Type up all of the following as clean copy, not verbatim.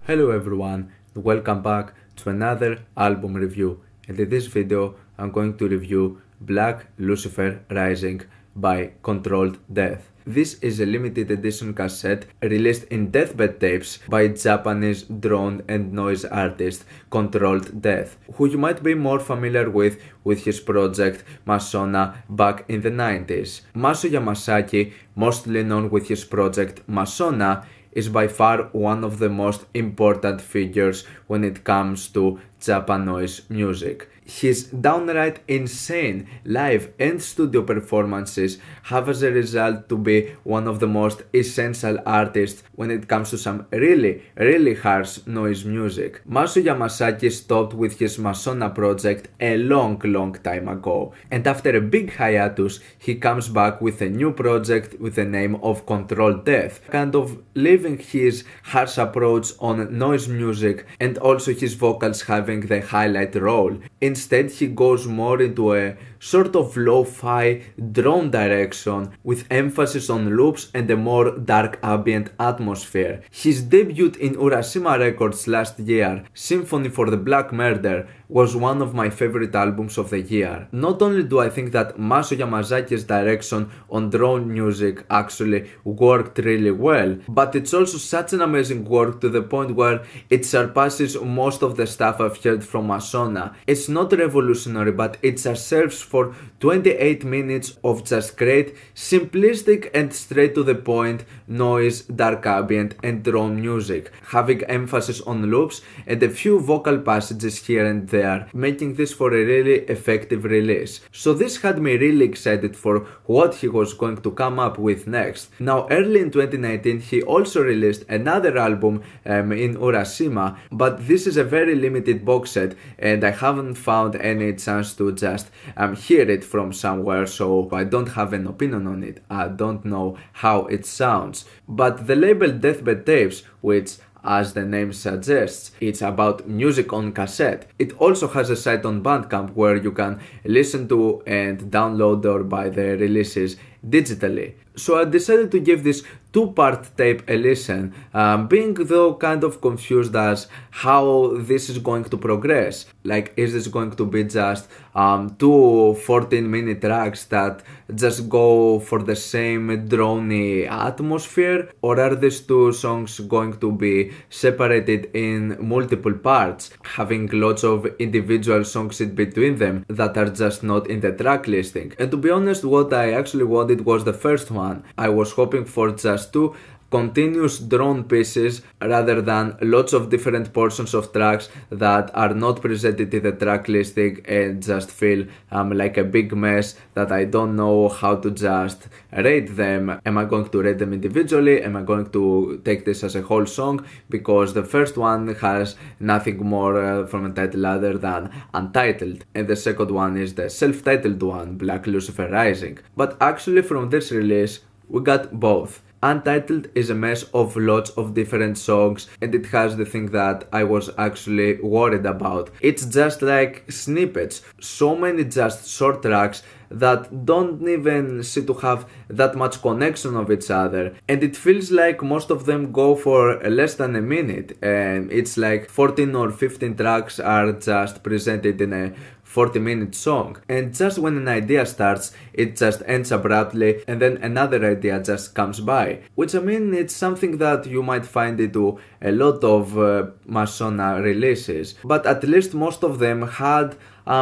Hello everyone, welcome back to another album review, and in this video I'm going to review Black Lucifer Rising by Controlled Death. This is a limited edition cassette released in Deathbed tapes by Japanese drone and noise artist Controlled Death, who you might be more familiar with his project Masona back in the 90s. Maso Yamazaki, mostly known with his project Masona, is by far one of the most important figures when it comes to japanoise music. His downright insane live and studio performances have as a result to be one of the most essential artists when it comes to some really harsh noise music. Maso Yamazaki stopped with his Masona project a long time ago, and after a big hiatus he comes back with a new project with the name of Controlled Death, kind of leaving his harsh approach on noise music and also his vocals having the highlight role. Instead, he goes more into a sort of lo-fi drone direction with emphasis on loops and a more dark ambient atmosphere. His debut in Urashima Records last year, Symphony for the Black Murder, was one of my favorite albums of the year. Not only do I think that Maso Yamazaki's direction on drone music actually worked really well, but it's also such an amazing work to the point where it surpasses most of the stuff I've heard from Masona. It's not revolutionary, but it just serves for 28 minutes of just great, simplistic and straight to the point noise, dark ambient and drone music, having emphasis on loops and a few vocal passages here and there, making this for a really effective release. So this had me really excited for what he was going to come up with next. Now, early in 2019 he also released another album in Urashima, but this is a very limited box set and I haven't found any chance to just hear it from somewhere, so I don't have an opinion on it. I don't know how it sounds. But the label Deathbed Tapes, which as the name suggests, it's about music on cassette. It also has a site on Bandcamp where you can listen to and download or buy the releases digitally. So I decided to give this two-part tape a listen, being though kind of confused as how this is going to progress. Like, is this going to be just two 14-minute tracks that just go for the same droney atmosphere, or are these two songs going to be separated in multiple parts, having lots of individual songs in between them that are just not in the track listing? And to be honest, what I actually wanted was the first one. I was hoping for just two continuous drone pieces rather than lots of different portions of tracks that are not presented in the track listing and just feel like a big mess that I don't know how to just rate them. Am I going to rate them individually? Am I going to take this as a whole song? Because the first one has nothing more from a title other than Untitled, and the second one is the self-titled one, Black Lucifer Rising. But actually from this release we got both. Untitled is a mess of lots of different songs, and it has the thing that I was actually worried about. It's just like snippets, so many just short tracks that don't even seem to have that much connection of each other, and it feels like most of them go for less than a minute, and it's like 14 or 15 tracks are just presented in a 40-minute song, and just when an idea starts it just ends abruptly and then another idea just comes by, which I mean it's something that you might find into a lot of Masona releases, but at least most of them had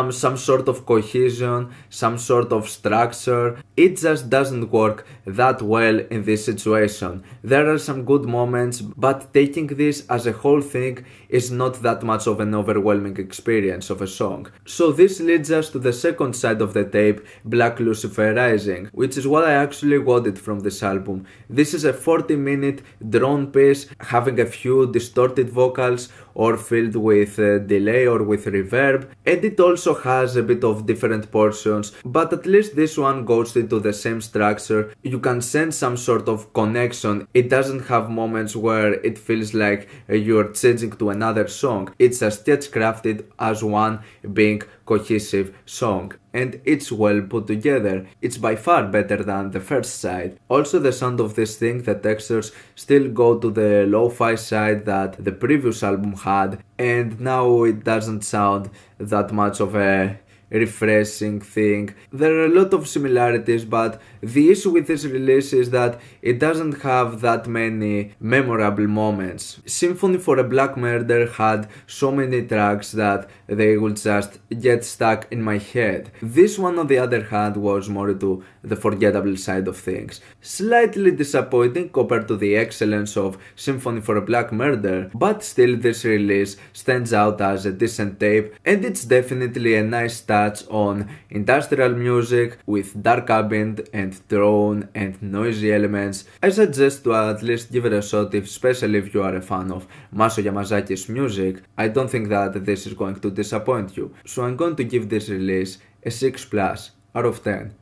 some sort of cohesion, some sort of structure. It just doesn't work that well in this situation. There are some good moments, but taking this as a whole thing is not that much of an overwhelming experience of a song. So this leads us to the second side of the tape, Black Lucifer Rising, which is what I actually wanted from this album. This is a 40-minute drone piece having a few distorted vocals or filled with delay or with reverb, and it also has a bit of different portions, but at least this one goes into the same structure. You can sense some sort of connection. It doesn't have moments where it feels like you're changing to another song. It's just sketch crafted as one being cohesive song, and it's well put together. It's by far better than the first side. Also, the sound of this thing, the textures still go to the lo-fi side that the previous album had, and now it doesn't sound that much of a refreshing thing. There are a lot of similarities, but the issue with this release is that it doesn't have that many memorable moments. Symphony for a Black Murder had so many tracks that they would just get stuck in my head. This one, on the other hand, was more to the forgettable side of things. Slightly disappointing compared to the excellence of Symphony for a Black Murder, but still this release stands out as a decent tape, and it's definitely a nice touch on industrial music with dark ambient and drone and noisy elements. I suggest to at least give it a shot, especially if you are a fan of Maso Yamazaki's music. I don't think that this is going to disappoint you, so I'm going to give this release a 6+ out of 10.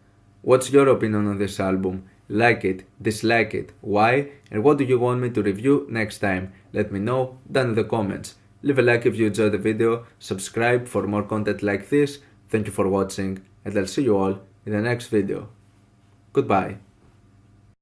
What's your opinion on this album? Like it, dislike it, why, and what do you want me to review next time? Let me know down in the comments. Leave a like if you enjoyed the video, subscribe for more content like this. Thank you for watching, and I'll see you all in the next video. Goodbye.